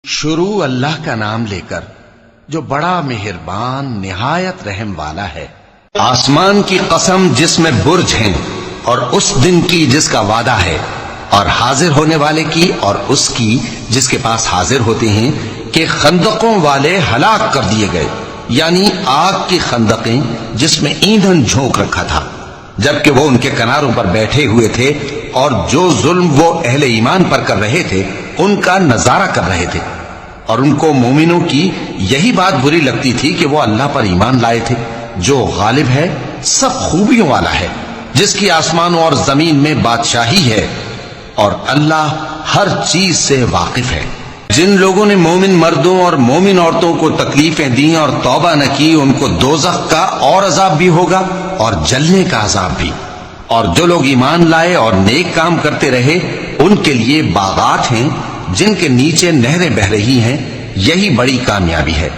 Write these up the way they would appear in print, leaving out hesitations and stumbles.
شروع اللہ کا نام لے کر جو بڑا مہربان نہایت رحم والا ہے۔ آسمان کی قسم جس میں برج ہیں، اور اس دن کی جس کا وعدہ ہے، اور حاضر ہونے والے کی اور اس کی جس کے پاس حاضر ہوتے ہیں، کہ خندقوں والے ہلاک کر دیے گئے، یعنی آگ کی خندقیں جس میں ایندھن جھونک رکھا تھا، جبکہ وہ ان کے کناروں پر بیٹھے ہوئے تھے، اور جو ظلم وہ اہل ایمان پر کر رہے تھے ان کا نظارہ کر رہے تھے، اور ان کو مومنوں کی یہی بات بری لگتی تھی کہ وہ اللہ پر ایمان لائے تھے جو غالب ہے، سب خوبیوں والا ہے، جس کی آسمانوں اور زمین میں بادشاہی ہے، اور اللہ ہر چیز سے واقف ہے۔ جن لوگوں نے مومن مردوں اور مومن عورتوں کو تکلیفیں دیں اور توبہ نہ کی، ان کو دوزخ کا اور عذاب بھی ہوگا اور جلنے کا عذاب بھی، اور جو لوگ ایمان لائے اور نیک کام کرتے رہے ان کے لیے باغات ہیں جن کے نیچے نہریں بہ رہی ہیں، یہی بڑی کامیابی ہے۔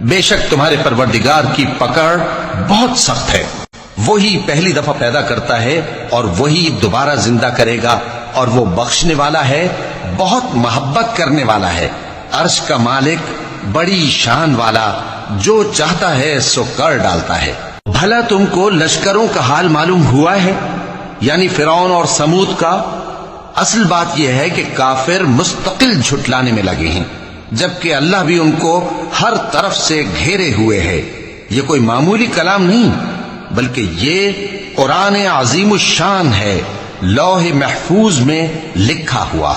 بے شک تمہارے پروردگار کی پکڑ بہت سخت ہے، وہی پہلی دفعہ پیدا کرتا ہے اور وہی دوبارہ زندہ کرے گا، اور وہ بخشنے والا ہے، بہت محبت کرنے والا ہے، عرش کا مالک، بڑی شان والا، جو چاہتا ہے سو کر ڈالتا ہے۔ بھلا تم کو لشکروں کا حال معلوم ہوا ہے، یعنی فرعون اور سمود کا؟ اصل بات یہ ہے کہ کافر مستقل جھٹلانے میں لگے ہیں، جبکہ اللہ بھی ان کو ہر طرف سے گھیرے ہوئے ہے۔ یہ کوئی معمولی کلام نہیں، بلکہ یہ قرآن عظیم الشان ہے، لوح محفوظ میں لکھا ہوا۔